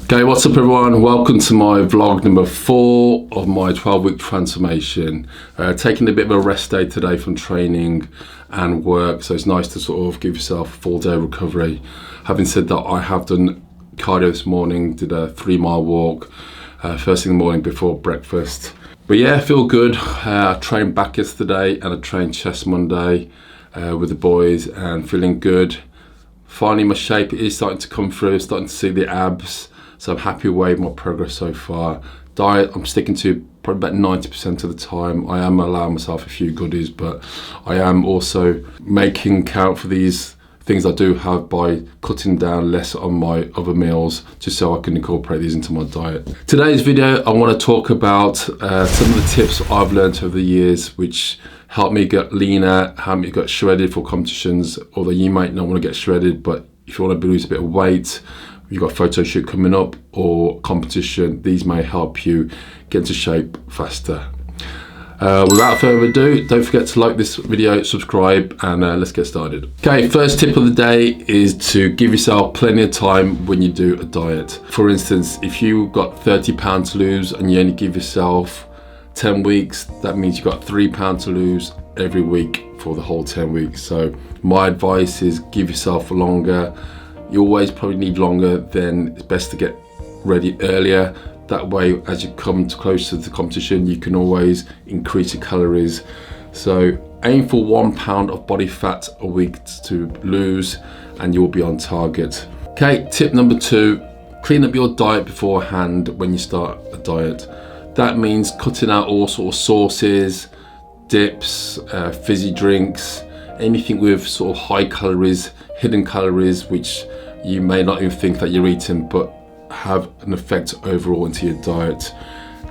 Okay, what's up everyone? Welcome to my vlog number 4 of my 12-week transformation. Taking a bit of a rest day today from training and work, so it's nice to sort of give yourself a full day recovery. Having said that, I have done cardio this morning, did a 3-mile walk first thing in the morning before breakfast. But yeah, I feel good. I trained back yesterday and I trained chest Monday with the boys and feeling good. Finally my shape is starting to come through, starting to see the abs. So I'm happy with my progress so far. Diet, I'm sticking to probably about 90% of the time. I am allowing myself a few goodies, but I am also making count for these things I do have by cutting down less on my other meals, just so I can incorporate these into my diet. Today's video, I want to talk about some of the tips I've learned over the years, which help me get leaner, help me get shredded for competitions. Although you might not want to get shredded, but if you want to lose a bit of weight, you've got a photo shoot coming up or competition, these may help you get into shape faster. Without further ado, don't forget to like this video, subscribe, and let's get started. Okay, first tip of the day is to give yourself plenty of time when you do a diet. For instance, if you've got 30 pounds to lose and you only give yourself 10 weeks, that means you've got 3 pounds to lose every week for the whole 10 weeks. So my advice is give yourself longer. You always probably need longer, then it's best to get ready earlier. That way, as you come closer to the competition, you can always increase your calories. So aim for 1 pound of body fat a week to lose and you'll be on target. Okay, tip number 2, clean up your diet beforehand when you start a diet. That means cutting out all sort of sauces, dips, fizzy drinks, anything with sort of high calories, hidden calories, which you may not even think that you're eating, but have an effect overall into your diet.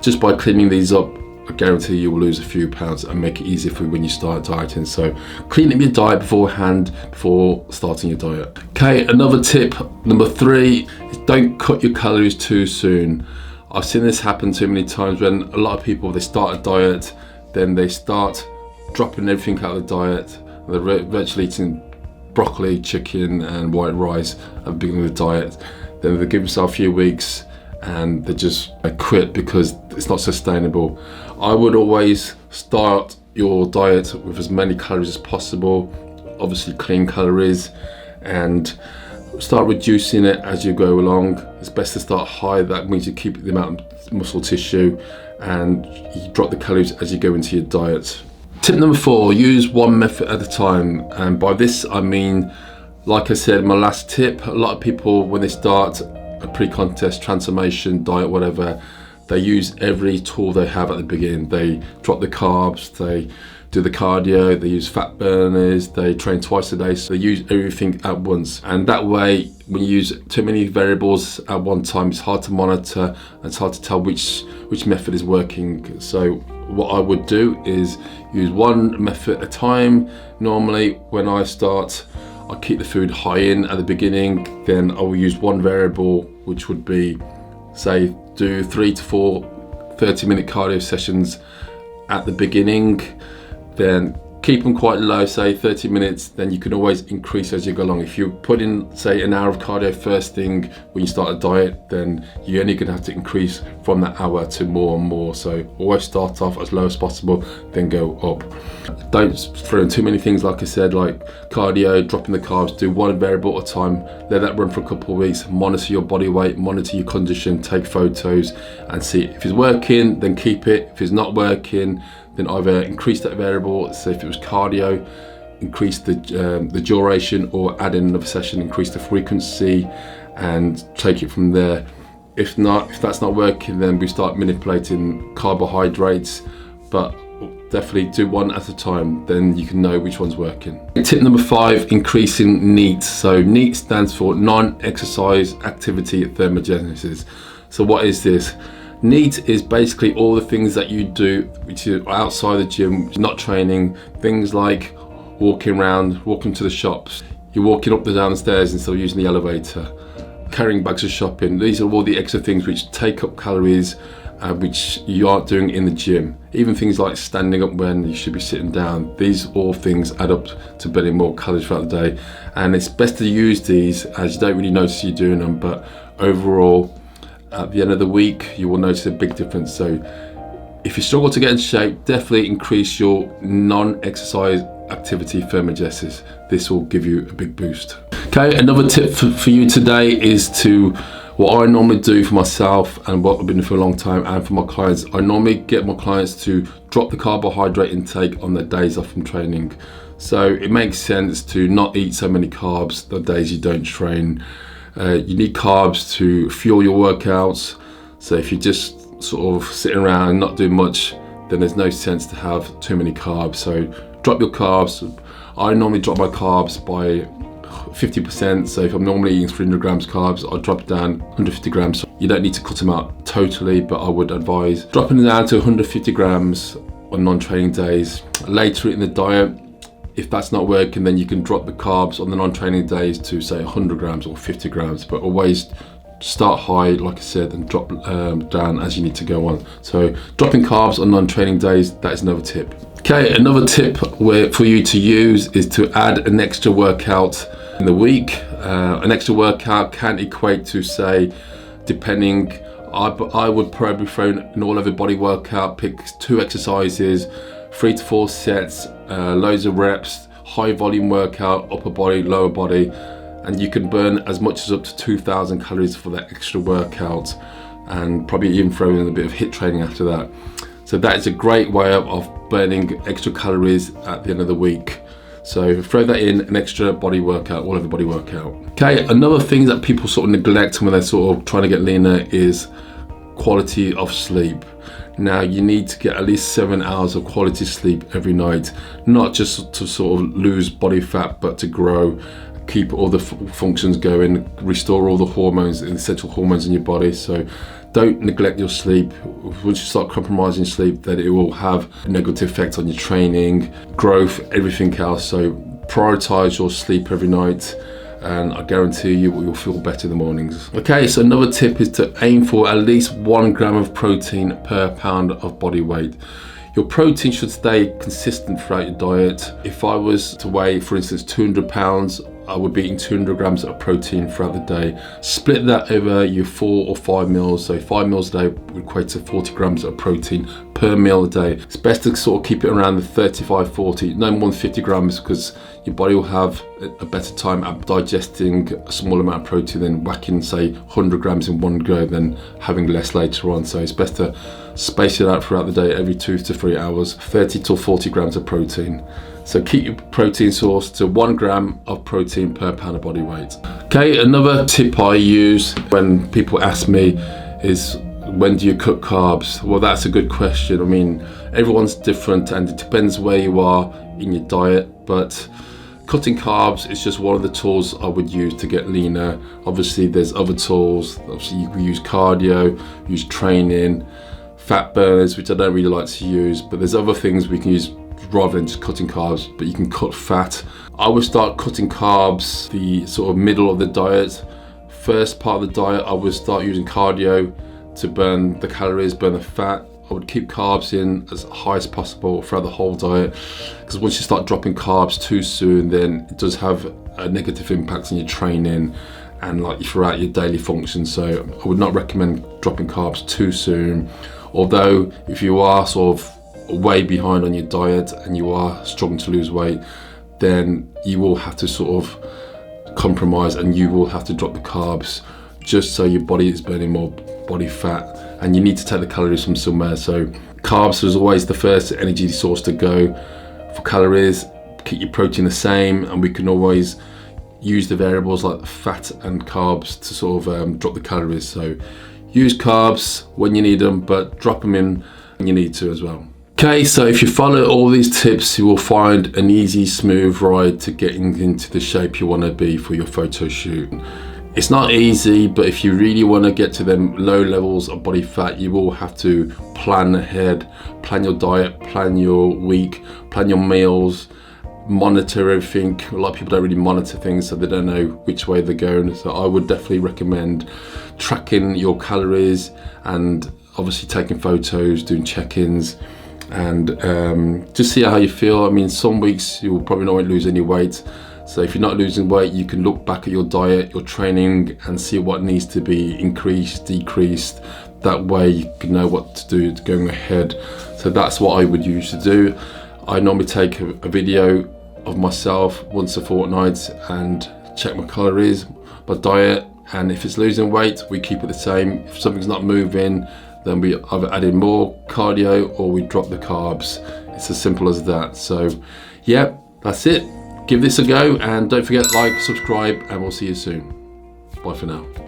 Just by cleaning these up, I guarantee you will lose a few pounds and make it easier for you when you start dieting. So clean up your diet beforehand before starting your diet. Okay, another tip, number 3, is don't cut your calories too soon. I've seen this happen too many times when a lot of people, they start a diet, then they start dropping everything out of the diet. They're virtually eating broccoli, chicken and white rice at the beginning of the diet. Then they give themselves a few weeks and they just quit because it's not sustainable. I would always start your diet with as many calories as possible, obviously clean calories, and start reducing it as you go along. It's best to start high. That means you keep the amount of muscle tissue and you drop the calories as you go into your diet. Tip number 4, use one method at a time. And by this I mean, like I said, my last tip, a lot of people when they start a pre-contest transformation diet, whatever, they use every tool they have at the beginning. They drop the carbs, they do the cardio, they use fat burners, they train twice a day, so they use everything at once. And that way, when you use too many variables at one time, it's hard to monitor and it's hard to tell which method is working. So what I would do is use one method at a time. Normally when I start, I keep the food high in at the beginning, then I will use one variable, which would be, say, do 3 to 4 30-minute cardio sessions at the beginning, then keep them quite low, say 30 minutes, then you can always increase as you go along. If you put in, say, an hour of cardio first thing when you start a diet, then you're only gonna have to increase from that hour to more and more. So always start off as low as possible, then go up. Don't throw in too many things, like I said, like cardio, dropping the carbs. Do one variable at a time, let that run for a couple of weeks, monitor your body weight, monitor your condition, take photos and see if it's working, then keep it. If it's not working, then either increase that variable. So if it was cardio, increase the duration, or add in another session, increase the frequency and take it from there. If that's not working, then we start manipulating carbohydrates, but definitely do one at a time, then you can know which one's working. Tip number 5, increasing NEAT. So NEAT stands for non-exercise activity thermogenesis. So what is this? NEAT is basically all the things that you do which is outside the gym, not training, things like walking around, walking to the shops, you're walking up and down the stairs instead of using the elevator, carrying bags of shopping. These are all the extra things which take up calories, which you aren't doing in the gym. Even things like standing up when you should be sitting down. These all things add up to burning more calories throughout the day. And it's best to use these as you don't really notice you're doing them, but overall at the end of the week, you will notice a big difference. So if you struggle to get in shape, definitely increase your non-exercise activity thermogenesis. This will give you a big boost. Okay, another tip for you today is to, what I normally do for myself and what I've been doing for a long time and for my clients, I normally get my clients to drop the carbohydrate intake on their days off from training. So it makes sense to not eat so many carbs the days you don't train. You need carbs to fuel your workouts. So if you're just sort of sitting around and not doing much, then there's no sense to have too many carbs. So drop your carbs. I normally drop my carbs by 50%. So if I'm normally eating 300 grams carbs, I'll drop it down 150 grams. You don't need to cut them out totally, but I would advise dropping it down to 150 grams on non-training days. Later in the diet, if that's not working, then you can drop the carbs on the non-training days to say 100 grams or 50 grams, but always start high, like I said, and drop down as you need to go on. So dropping carbs on non-training days, that is another tip. Okay, another tip for you to use is to add an extra workout in the week. An extra workout can equate to, say, depending, I would probably throw an all-over body workout, pick 2 exercises, 3 to 4 sets, loads of reps, high volume workout, upper body, lower body, and you can burn as much as up to 2,000 calories for that extra workout, and probably even throw in a bit of HIIT training after that. So that is a great way of burning extra calories at the end of the week. So throw that in, an extra body workout, all over body workout. Okay, another thing that people sort of neglect when they're sort of trying to get leaner is quality of sleep. Now you need to get at least 7 hours of quality sleep every night, not just to sort of lose body fat, but to grow, keep all the functions going, restore all the hormones, the essential hormones in your body. So don't neglect your sleep. Once you start compromising sleep, then it will have a negative effect on your training, growth, everything else. So prioritize your sleep every night, and I guarantee you'll feel better in the mornings. Okay, so another tip is to aim for at least 1 gram of protein per pound of body weight. Your protein should stay consistent throughout your diet. If I was to weigh, for instance, 200 pounds, I would be eating 200 grams of protein throughout the day. Split that over your 4 or 5 meals. So 5 meals a day would equate to 40 grams of protein per meal a day. It's best to sort of keep it around the 35, 40, no more than 50 grams, because your body will have a better time at digesting a small amount of protein than whacking, say, 100 grams in one go, then having less later on. So it's best to space it out throughout the day, every 2 to 3 hours, 30 to 40 grams of protein. So keep your protein source to 1 gram of protein per pound of body weight. Okay, another tip I use when people ask me is, when do you cut carbs? Well, that's a good question. I mean, everyone's different and it depends where you are in your diet, but cutting carbs is just one of the tools I would use to get leaner. Obviously, there's other tools. Obviously, you can use cardio, use training, fat burners, which I don't really like to use, but there's other things we can use rather than just cutting carbs, but you can cut fat. I would start cutting carbs the sort of middle of the diet. First part of the diet, I would start using cardio to burn the calories, burn the fat. I would keep carbs in as high as possible throughout the whole diet, because once you start dropping carbs too soon, then it does have a negative impact on your training and like throughout your daily functions. So I would not recommend dropping carbs too soon. Although if you are sort of way behind on your diet and you are struggling to lose weight, then you will have to sort of compromise and you will have to drop the carbs, just so your body is burning more body fat, and you need to take the calories from somewhere. So carbs is always the first energy source to go. For calories, keep your protein the same, and we can always use the variables like fat and carbs to sort of drop the calories. So use carbs when you need them, but drop them in when you need to as well. Okay, so if you follow all these tips, you will find an easy, smooth ride to getting into the shape you want to be for your photo shoot. It's not easy, but if you really want to get to them low levels of body fat, you will have to plan ahead, plan your diet, plan your week, plan your meals, monitor everything. A lot of people don't really monitor things, so they don't know which way they're going. So I would definitely recommend tracking your calories and obviously taking photos, doing check-ins, and just see how you feel. I mean, some weeks you will probably not lose any weight. So if you're not losing weight, you can look back at your diet, your training, and see what needs to be increased, decreased. That way you can know what to do going ahead. So that's what I would usually do. I normally take a video of myself once a fortnight and check my calories, my diet, and if it's losing weight, we keep it the same. If something's not moving, then we either add in more cardio or we drop the carbs. It's as simple as that. So yeah, that's it. Give this a go, and don't forget to like, subscribe, and we'll see you soon. Bye for now.